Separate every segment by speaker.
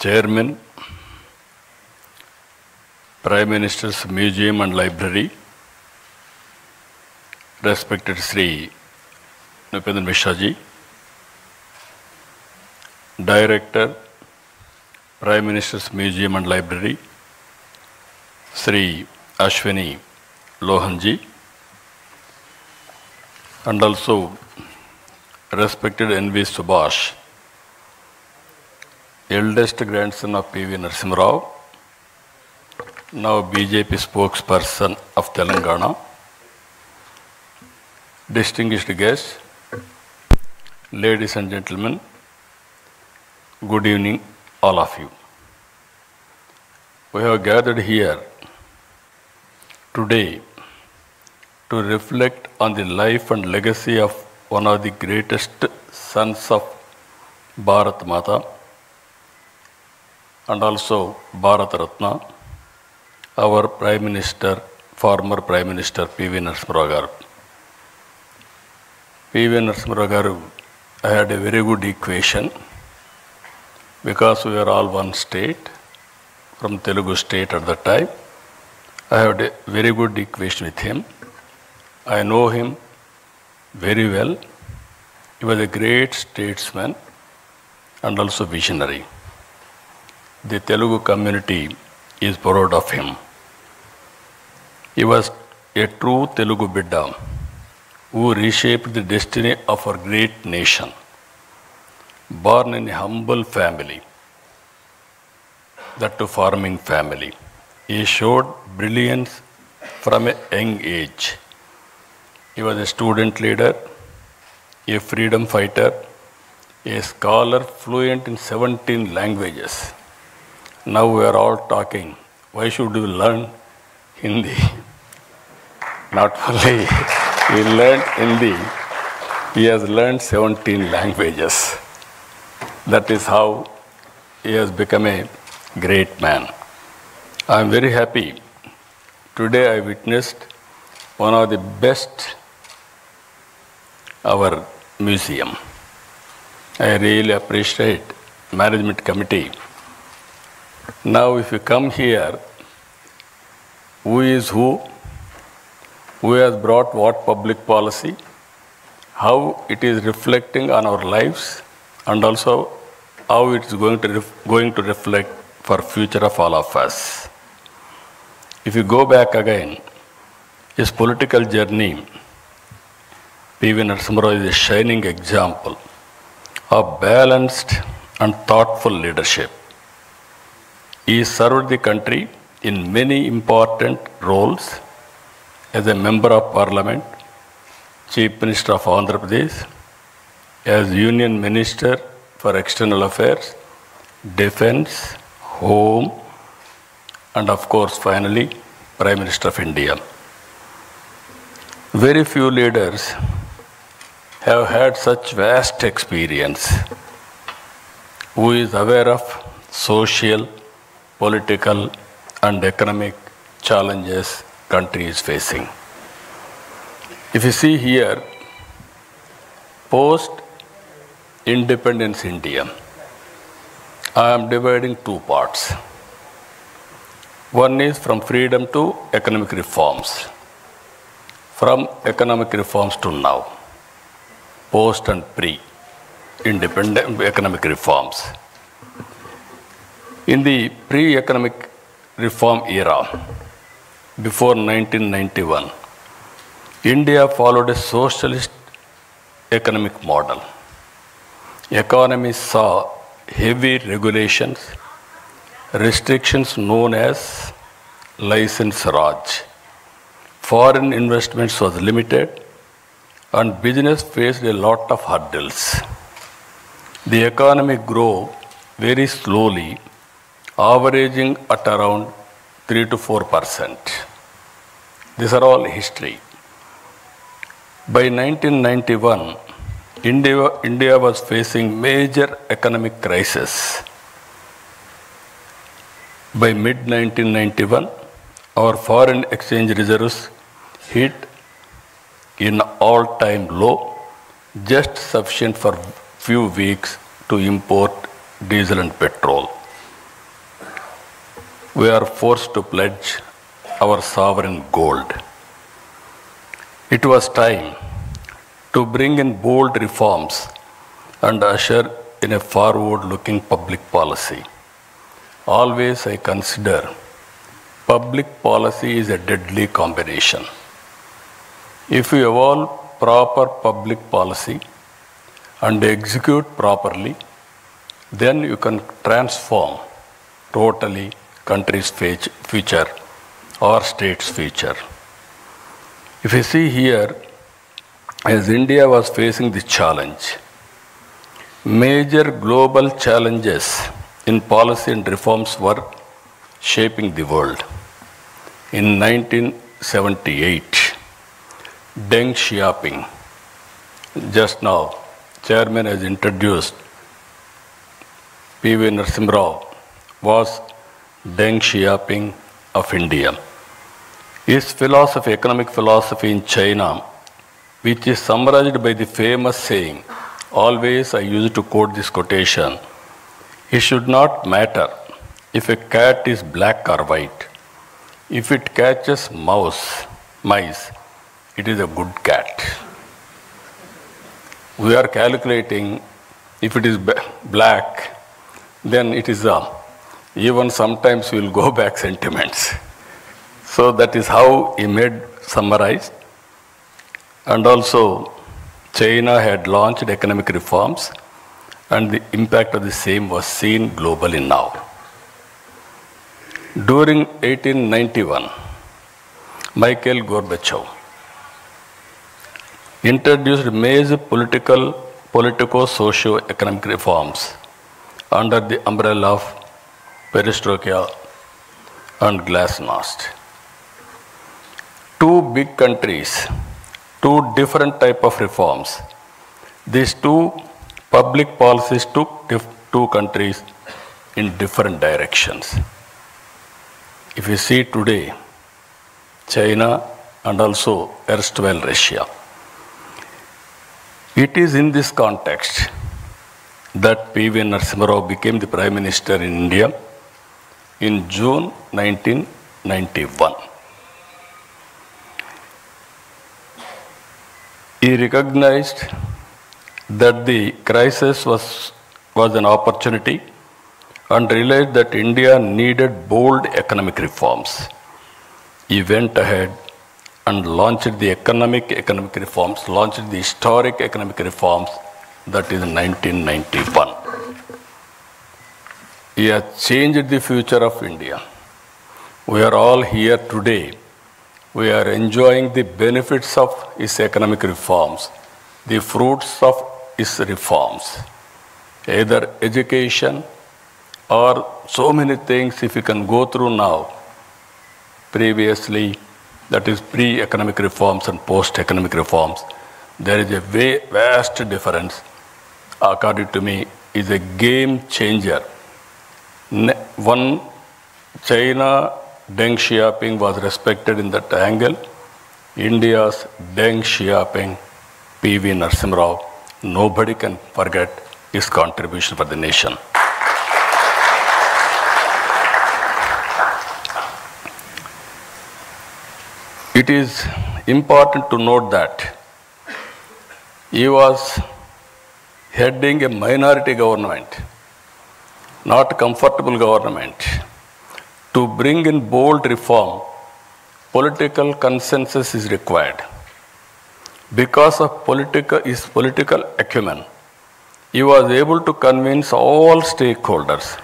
Speaker 1: Chairman, Prime Minister's Museum and Library, respected Sri Nupendra Mishra ji, Director, Prime Minister's Museum and Library, Sri Ashwini Lohan ji, and also respected N.V. Subhash, eldest grandson of P.V. Narasimha Rao, now BJP spokesperson of Telangana, distinguished guests, ladies and gentlemen, good evening, all of you. We have gathered here today to reflect on the life and legacy of one of the greatest sons of Bharat Mata and also Bharat Ratna, our Prime Minister, former Prime Minister P.V. Narasimha Rao garu. P.V. Narasimha Rao garu had a very good equation because we were all one state, from Telugu state at that time. I had a very good equation with him. I know him very well. He was a great statesman and also visionary. The Telugu community is proud of him. He was a true Telugu Bidda who reshaped the destiny of our great nation. Born in a humble family, that too farming family, he showed brilliance from a young age. He was a student leader, a freedom fighter, a scholar fluent in 17 languages. Now we are all talking, why should we learn Hindi? Not only he learned Hindi, he has learned 17 languages. That is how he has become a great man. I am very happy. Today I witnessed one of the best our museum. I really appreciate management committee. Now if you come here, who is who has brought what public policy, how it is reflecting on our lives, and also how it is going to reflect for future of all of us. If you go back again, his political journey, P.V. Narasimha Rao is a shining example of balanced and thoughtful leadership. He served the country in many important roles as a member of Parliament, Chief Minister of Andhra Pradesh, as Union Minister for External Affairs, Defence, Home, and of course finally Prime Minister of India. Very few leaders have had such vast experience, who is aware of social, political and economic challenges country is facing. If you see here, post-independence India, I am dividing two parts. One is from freedom to economic reforms. From economic reforms to now, post and pre-independent economic reforms. In the pre-economic reform era, before 1991, India followed a socialist economic model. Economy saw heavy regulations, restrictions known as license Raj. Foreign investments was limited and business faced a lot of hurdles. The economy grew very slowly, averaging at around 3 to 4%. These are all history. By 1991, India was facing major economic crisis. By mid-1991, our foreign exchange reserves hit an all-time low, just sufficient for few weeks to import diesel and petrol. we are forced to pledge our sovereign gold. It was time to bring in bold reforms and usher in a forward-looking public policy. Always I consider public policy is a deadly combination. If you evolve proper public policy and execute properly, then you can transform totally country's future or state's future. If you see here, as India was facing this challenge, major global challenges in policy and reforms were shaping the world. In 1978, Deng Xiaoping, just now, Chairman has introduced P.V. Narasimha Rao, was Deng Xiaoping of India. His philosophy, economic philosophy in China, which is summarized by the famous saying, always I used to quote this quotation, it should not matter if a cat is black or white. If it catches mice, it is a good cat. We are calculating if it is black, then it is even sometimes we will go back sentiments. So that is how he made summarized. And also China had launched economic reforms and the impact of the same was seen globally now. During 1891, Mikhail Gorbachev introduced major politico-socio-economic reforms under the umbrella of perestroika and glasnost. Two big countries, two different type of reforms. These two public policies took two countries in different directions. If you see today, China and also erstwhile Russia, it is in this context that P.V. Narasimha Rao became the Prime Minister in India in June 1991. He recognized that the crisis was an opportunity and realized that India needed bold economic reforms. He went ahead and launched the economic reforms, launched the historic economic reforms, that is in 1991. He has changed the future of India. We are all here today. We are enjoying the benefits of his economic reforms, the fruits of his reforms, either education or so many things if you can go through now. Previously, that is pre-economic reforms and post-economic reforms, there is a vast difference. According to me, is a game changer. One, China, Deng Xiaoping was respected in that angle. India's Deng Xiaoping, P.V. Narasimha Rao, nobody can forget his contribution for the nation. It is important to note that he was heading a minority government, not a comfortable government. To bring in bold reform, political consensus is required. Because of his political acumen, he was able to convince all stakeholders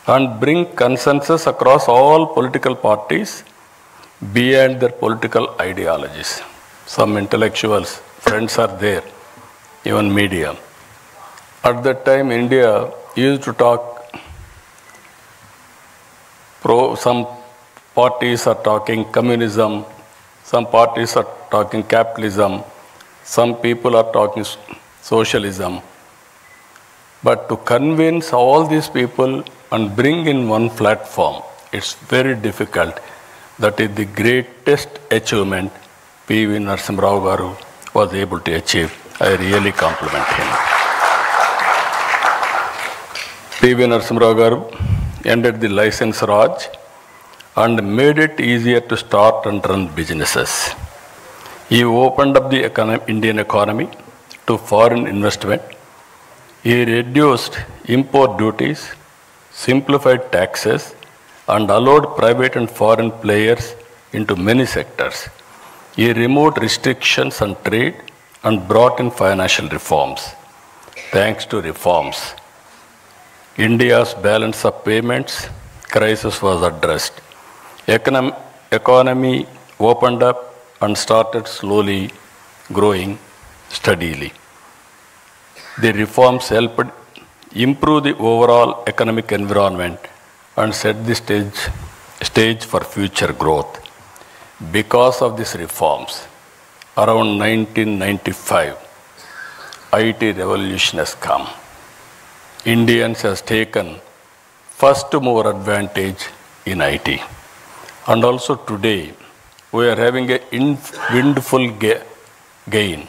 Speaker 1: and bring consensus across all political parties beyond their political ideologies. Some intellectuals, friends are there, even media. At that time, India used to talk some parties are talking communism, some parties are talking capitalism, some people are talking socialism. But to convince all these people and bring in one platform, it's very difficult. That is the greatest achievement P.V. Narasimha Rao Garu was able to achieve. I really compliment him. P.V. Narasimha Rao Garu ended the license Raj and made it easier to start and run businesses. He opened up the Indian economy to foreign investment. He reduced import duties, simplified taxes, and allowed private and foreign players into many sectors. He removed restrictions on trade and brought in financial reforms. Thanks to reforms, India's balance of payments crisis was addressed. Economy opened up and started slowly growing steadily. The reforms helped improve the overall economic environment and set the stage for future growth. Because of these reforms, around 1995, IT revolution has come. Indians has taken first mover advantage in IT. And also today, we are having a windful gain.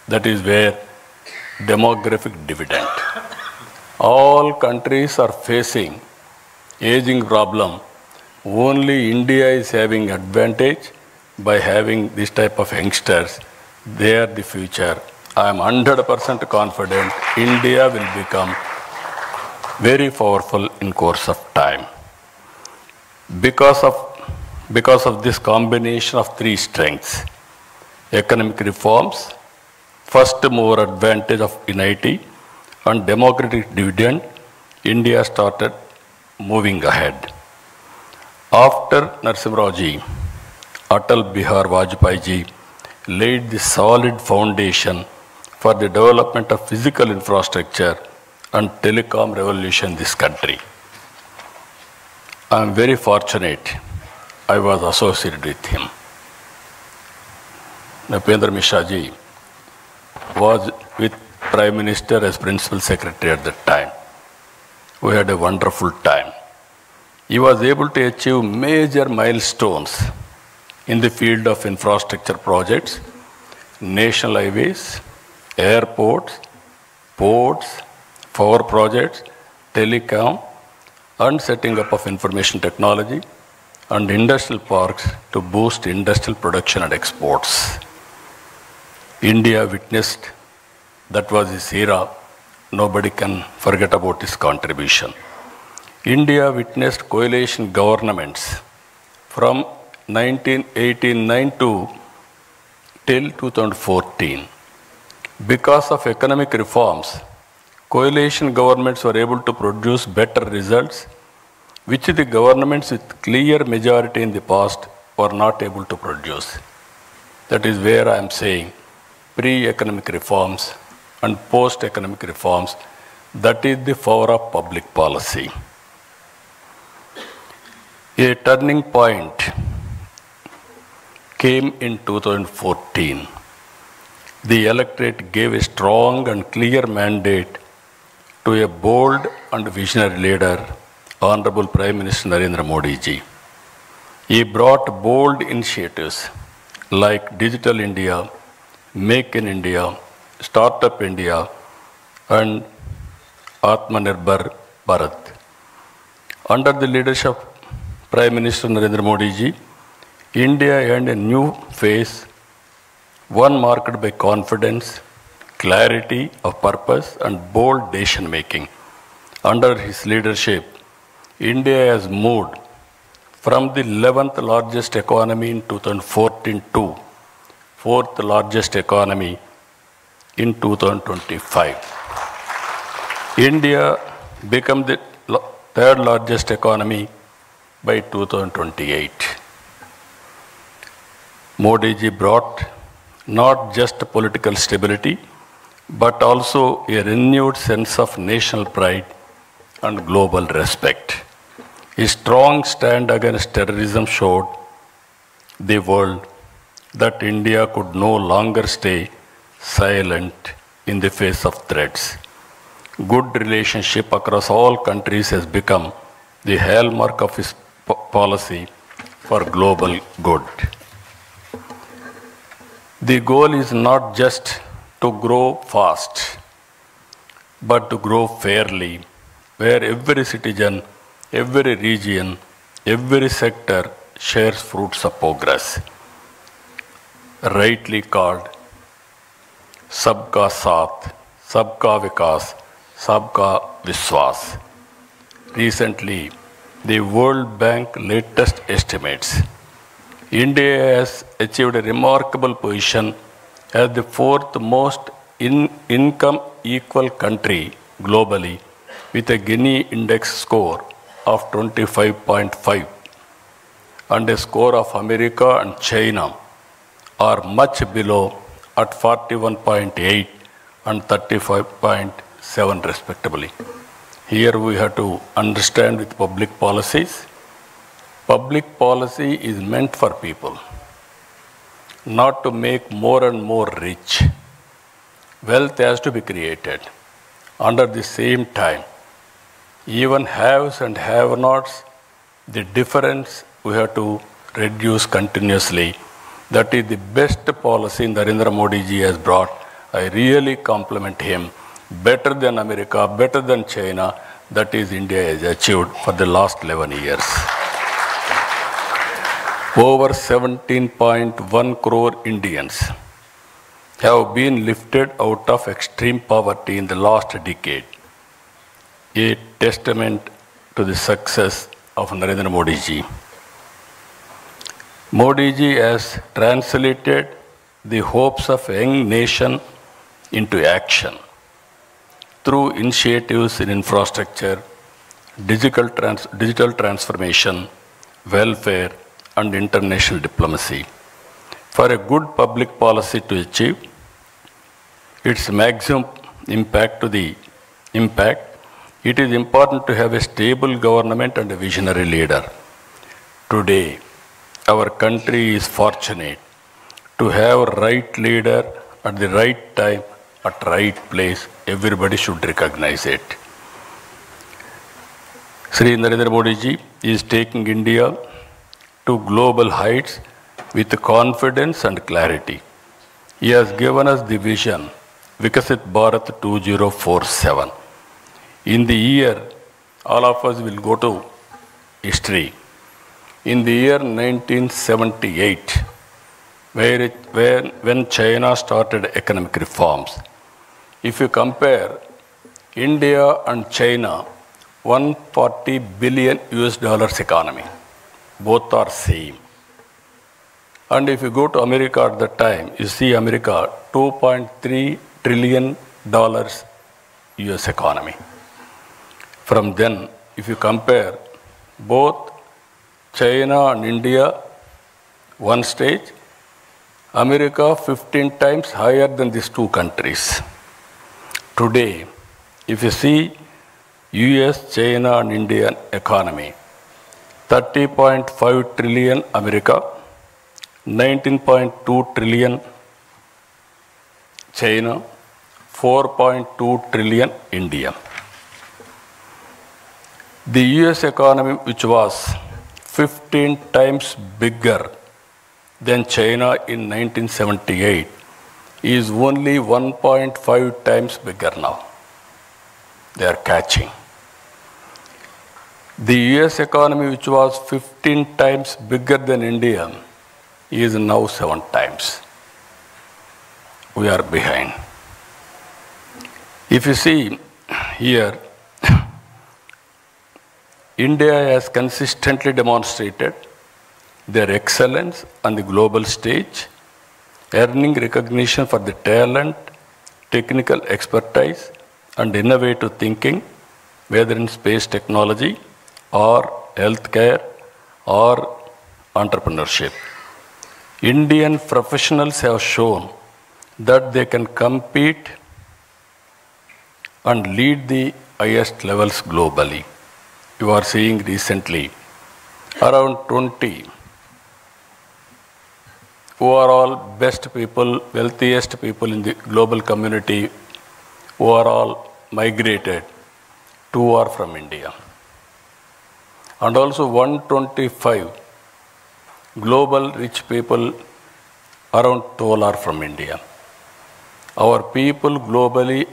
Speaker 1: That is where demographic dividend. All countries are facing aging problem. Only India is having advantage by having this type of youngsters. They are the future. I am 100% confident India will become very powerful in course of time. Because of this combination of three strengths, economic reforms, first mover advantage of in IT, and democratic dividend, India started moving ahead. After Narasimha ji, Atal Bihar Vajpayee ji laid the solid foundation for the development of physical infrastructure and telecom revolution in this country. I am very fortunate I was associated with him. Napendra Mishra ji was with Prime Minister as Principal Secretary at that time. We had a wonderful time. He was able to achieve major milestones in the field of infrastructure projects, national highways, airports, ports, power projects, telecom, and setting up of information technology and industrial parks to boost industrial production and exports. India witnessed, that was his era, nobody can forget about his contribution. India witnessed coalition governments from 1989 till 2014. Because of economic reforms, coalition governments were able to produce better results, which the governments with clear majority in the past were not able to produce. That is where I am saying pre-economic reforms and post-economic reforms, that is the power of public policy. A turning point came in 2014. The electorate gave a strong and clear mandate to a bold and visionary leader, Honorable Prime Minister Narendra Modi ji. He brought bold initiatives like Digital India, Make in India, Startup India, and Atmanirbhar Bharat. Under the leadership of Prime Minister Narendra Modi ji, India had a new phase, one marked by confidence, clarity of purpose, and bold decision making. Under his leadership, India has moved from the 11th largest economy in 2014 to 4th largest economy in 2025. India became the 3rd largest economy by 2028. Modi ji brought not just political stability, but also a renewed sense of national pride and global respect. His strong stand against terrorism showed the world that India could no longer stay silent in the face of threats. Good relationship across all countries has become the hallmark of his policy for global good. The goal is not just to grow fast, but to grow fairly, where every citizen, every region, every sector shares fruits of progress, rightly called Sabka Saath, Sabka Vikas, Sabka Vishwas. Recently, the World Bank latest estimates, India has achieved a remarkable position as the fourth most income equal country globally with a Gini index score of 25.5 and a score of America and China are much below at 41.8 and 35.7 respectively. Here we have to understand with public policies. Public policy is meant for people, not to make more and more rich. Wealth has to be created. Under the same time, even haves and have-nots, the difference we have to reduce continuously. That is the best policy Narendra Modi ji has brought. I really compliment him. Better than America, better than China, that is India has achieved for the last 11 years. Over 17.1 crore Indians have been lifted out of extreme poverty in the last decade, a testament to the success of Narendra Modi ji. Modi ji has translated the hopes of a young nation into action through initiatives in infrastructure, digital transformation, welfare, and international diplomacy. For a good public policy to achieve its maximum impact, it is important to have a stable government and a visionary leader. Today, our country is fortunate to have a right leader at the right time, at right place. Everybody should recognize it. Sri Narendra Modi ji is taking India to global heights with confidence and clarity. He has given us the vision, Vikasit Bharat 2047. In the year, all of us will go to history. In the year 1978, when China started economic reforms, if you compare India and China, $140 billion economy, both are same. And if you go to America at that time, you see America, $2.3 trillion US economy. From then, if you compare both China and India, one stage, America 15 times higher than these two countries. Today, if you see US, China and Indian economy, 30.5 trillion America, 19.2 trillion China, 4.2 trillion India. The US economy, which was 15 times bigger than China in 1978, is only 1.5 times bigger now. They are catching. The US economy, which was 15 times bigger than India, is now 7 times. We are behind. If you see here, India has consistently demonstrated their excellence on the global stage, earning recognition for the talent, technical expertise, and innovative thinking, whether in space technology, or healthcare, or entrepreneurship. Indian professionals have shown that they can compete and lead the highest levels globally. You are seeing recently around 20 who are all best people, wealthiest people in the global community, who are all migrated, 2 are from India. And also 125 global rich people, around 12 are from India. Our people globally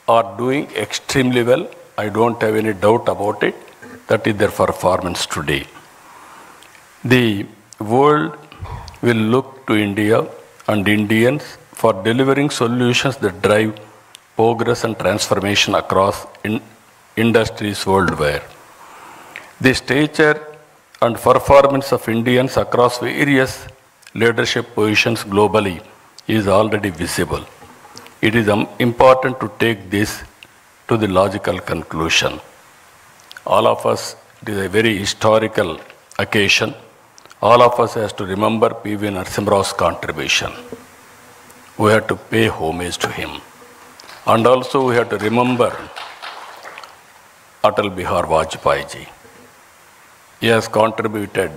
Speaker 1: are doing extremely well. I don't have any doubt about it. That is their performance today. The world will look to India and Indians for delivering solutions that drive progress and transformation across industries worldwide. The stature and performance of Indians across various leadership positions globally is already visible. It is important to take this to the logical conclusion. All of us, it is a very historical occasion. All of us has to remember P.V. Narasimha's contribution. We have to pay homage to him. And also we have to remember Atal Bihar Vajpayee ji. He has contributed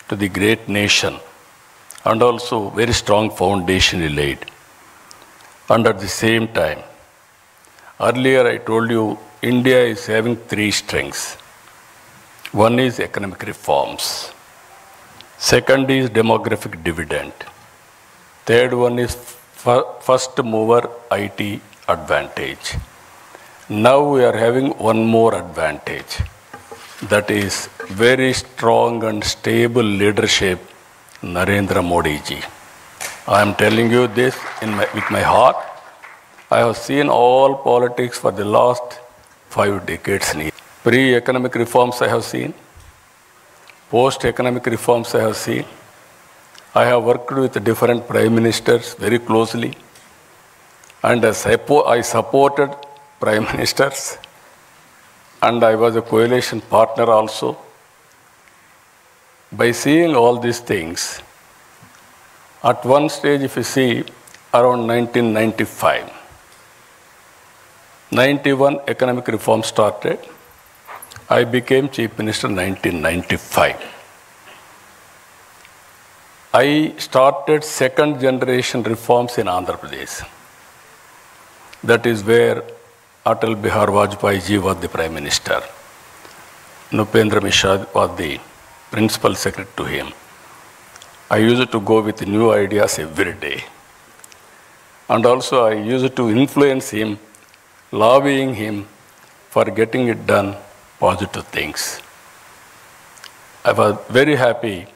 Speaker 1: to the great nation and also very strong foundation he laid. And at the same time, earlier I told you India is having three strengths. One is economic reforms. Second is demographic dividend. Third one is first mover IT advantage. Now we are having one more advantage. That is very strong and stable leadership, Narendra Modi ji. I am telling you this with my heart. I have seen all politics for the last 5 decades. Pre-economic reforms I have seen. Post-economic reforms I have seen. I have worked with different prime ministers very closely. And I supported prime ministers. And I was a coalition partner also. By seeing all these things, at one stage, if you see, around 1995, 91 economic reform started. I became Chief Minister in 1995. I started second generation reforms in Andhra Pradesh. That is where Atal Bihar Vajpayee ji was the Prime Minister. Nupendra Mishra was the Principal Secretary to him. I used to go with new ideas every day. And also I used to influence him, lobbying him for getting it done, positive things. I was very happy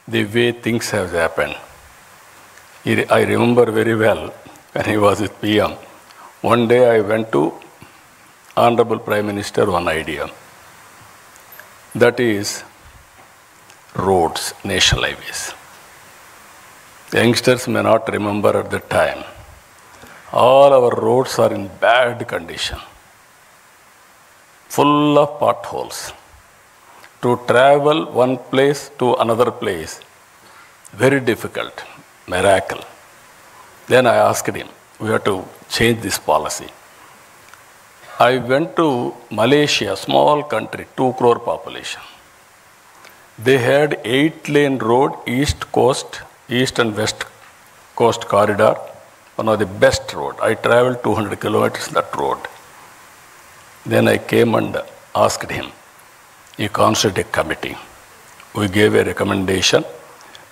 Speaker 1: the way things have happened. I remember very well when he was with PM. One day I went to Honorable Prime Minister one idea. That is roads, national highways. Youngsters may not remember at the time. All our roads are in bad condition, full of potholes. To travel one place to another place, very difficult, miracle. Then I asked him, we have to change this policy. I went to Malaysia, small country, 2 crore population. They had 8-lane road, east and west coast corridor, one of the best road. I traveled 200 kilometers that road. Then I came and asked him. He constituted a committee. We gave a recommendation.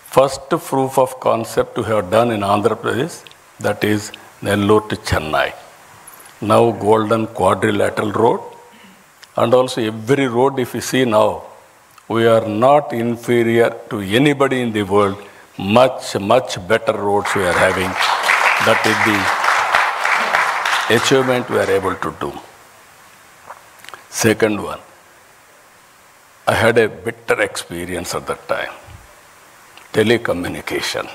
Speaker 1: First proof of concept we have done in Andhra Pradesh, that is Nellore to Chennai. Now golden quadrilateral road. And also every road if you see now, we are not inferior to anybody in the world. Much, much better roads we are having. That is the achievement we are able to do. Second one, I had a bitter experience at that time. Telecommunication.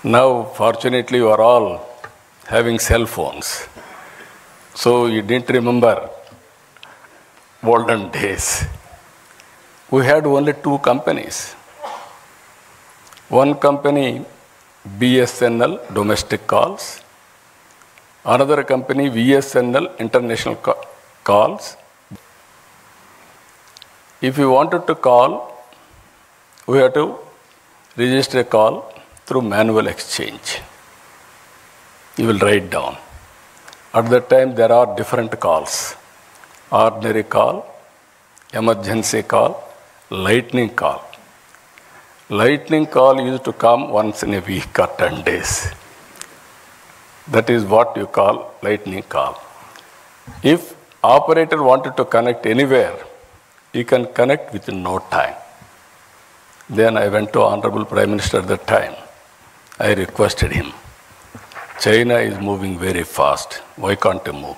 Speaker 1: Now, fortunately, you are all having cell phones. So you didn't remember olden days. We had only 2 companies. One company, BSNL, domestic calls. Another company, VSNL, international calls. If you wanted to call, we have to register a call through manual exchange. You will write down. At that time, there are different calls. Ordinary call, emergency call, lightning call. Lightning call used to come once in a week or 10 days. That is what you call lightning call. If operator wanted to connect anywhere, you can connect within no time. Then I went to Honorable Prime Minister at that time. I requested him, China is moving very fast. Why can't you move?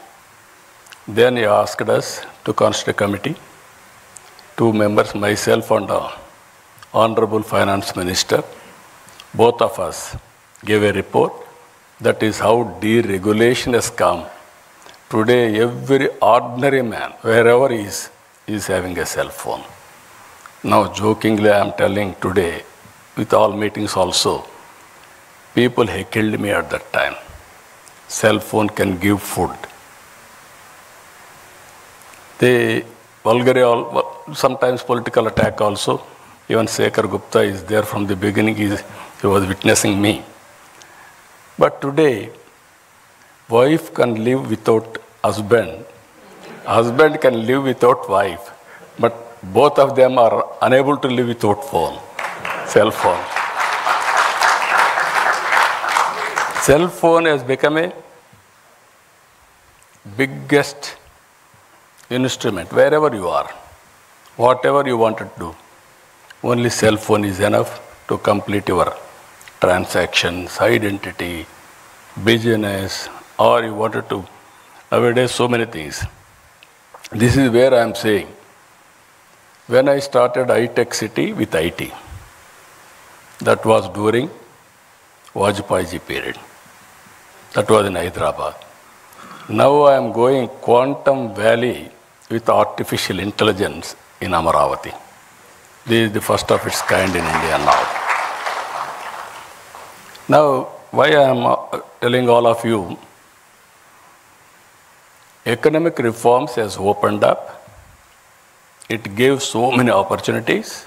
Speaker 1: Then he asked us to constitute a committee. 2 members, myself and Honorable Finance Minister, both of us gave a report. That is how deregulation has come. Today, every ordinary man, wherever he is having a cell phone. Now, jokingly, I am telling today, with all meetings also, people heckled me at that time. Cell phone can give food. They vulgarly, sometimes political attack also. Even Shekhar Gupta is there from the beginning. He was witnessing me. But today, wife can live without husband. Husband can live without wife. But both of them are unable to live without phone, cell phone. Cell phone has become a biggest instrument wherever you are, whatever you want to do. Only cell phone is enough to complete your transactions, identity, business, or you wanted to. Nowadays, so many things. This is where I am saying, when I started high-tech city with IT, that was during Vajpayee period. That was in Hyderabad. Now I am going Quantum Valley with artificial intelligence in Amaravati. This is the first of its kind in India now. Now, why I am telling all of you, economic reforms has opened up. It gave so many opportunities.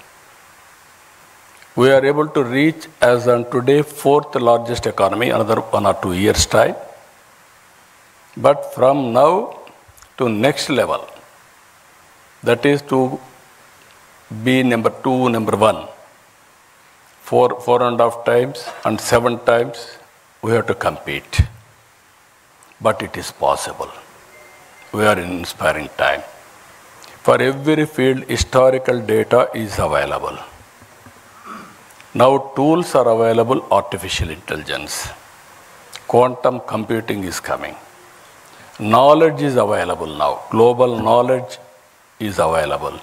Speaker 1: We are able to reach, as on today, 4th largest economy, another 1 or 2 years' time. But from now to next level, that is to be number 2, number 1, 4.5 times and 7 times, we have to compete. But it is possible. We are in inspiring time. For every field, historical data is available. Now tools are available, artificial intelligence. Quantum computing is coming. Knowledge is available now. Global knowledge is available.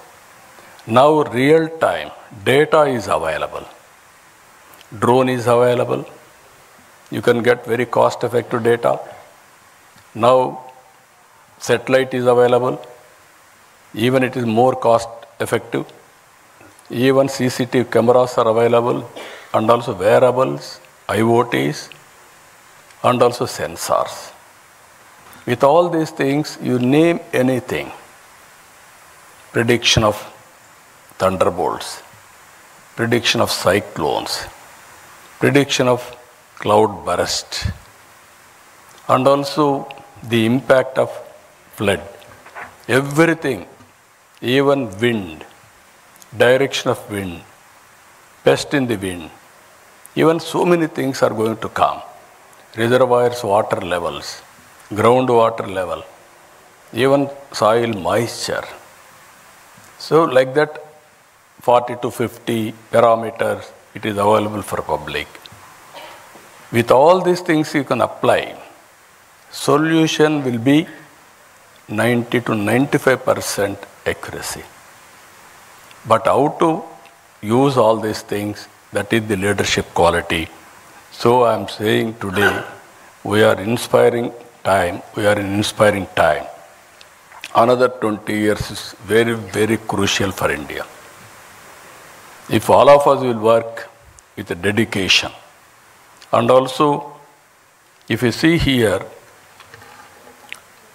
Speaker 1: Now real time data is available. Drone is available. You can get very cost effective data. Now satellite is available. Even it is more cost effective. Even CCTV cameras are available, and also wearables, IoTs, and also sensors. With all these things, you name anything. Prediction of thunderbolts, prediction of cyclones, prediction of cloud burst, and also the impact of flood. Everything, even wind, direction of wind, pest in the wind, even so many things are going to come. Reservoirs, water levels, groundwater level, even soil moisture. So like that, 40 to 50 parameters, it is available for public. With all these things you can apply, solution will be 90 to 95% accuracy. But how to use all these things, that is the leadership quality. So I am saying today, we are inspiring time, we are in inspiring time. Another 20 years is very, very crucial for India. If all of us will work with a dedication, and also if you see here,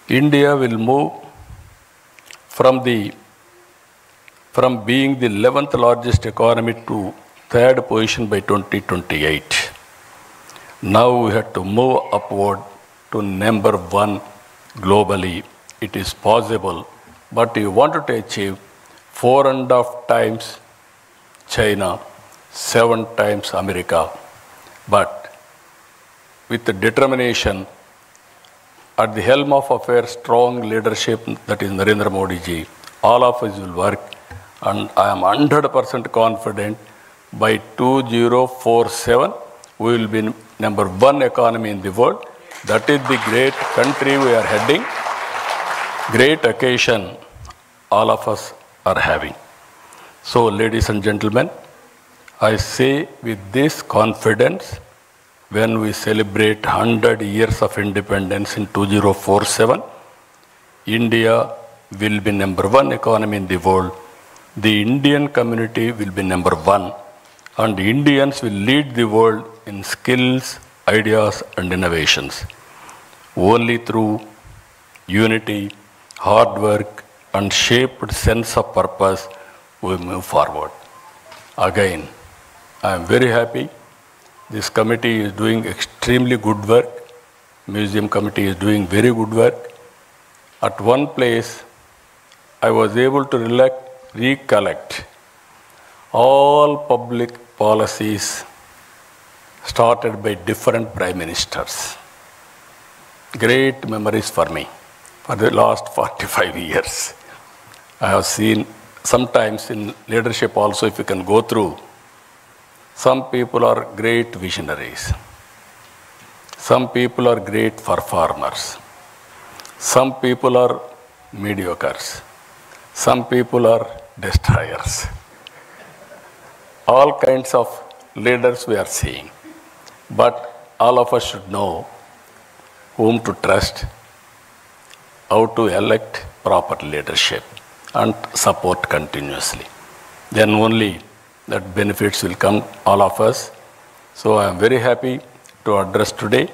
Speaker 1: India will move from being the 11th largest economy to 3rd position by 2028. Now we have to move upward to number 1 globally. It is possible, but you wanted to achieve 4.5 times China, 7 times America. But with the determination, at the helm of affairs, strong leadership, that is Narendra Modi ji, all of us will work And I am 100% confident by 2047, we will be number one economy in the world. That is the great country we are heading, great occasion all of us are having. So, ladies and gentlemen, I say with this confidence, when we celebrate 100 years of independence in 2047, India will be number one economy in the world. The Indian community will be number one, and Indians will lead the world in skills, ideas, and innovations. Only through unity, hard work, and shaped sense of purpose, we move forward. Again, I am very happy. This committee is doing extremely good work. Museum committee is doing very good work. At one place, I was able to recollect all public policies started by different prime ministers. Great memories for me for the last 45 years. I have seen sometimes in leadership also, if you can go through, some people are great visionaries. Some people are great performers. Some people are mediocres. Some people are destroyers. All kinds of leaders we are seeing. But all of us should know whom to trust, how to elect proper leadership, and support continuously. Then only that benefits will come all of us. So I am very happy to address today.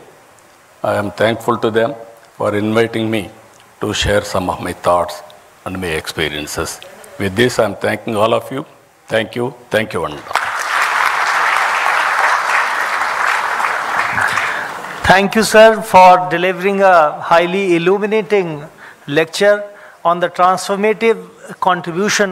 Speaker 1: I am thankful to them for inviting me to share some of my thoughts and my experiences. With this, I am thanking all of you. Thank you. Thank you, Andhra.
Speaker 2: Thank you, sir, for delivering a highly illuminating lecture on the transformative contribution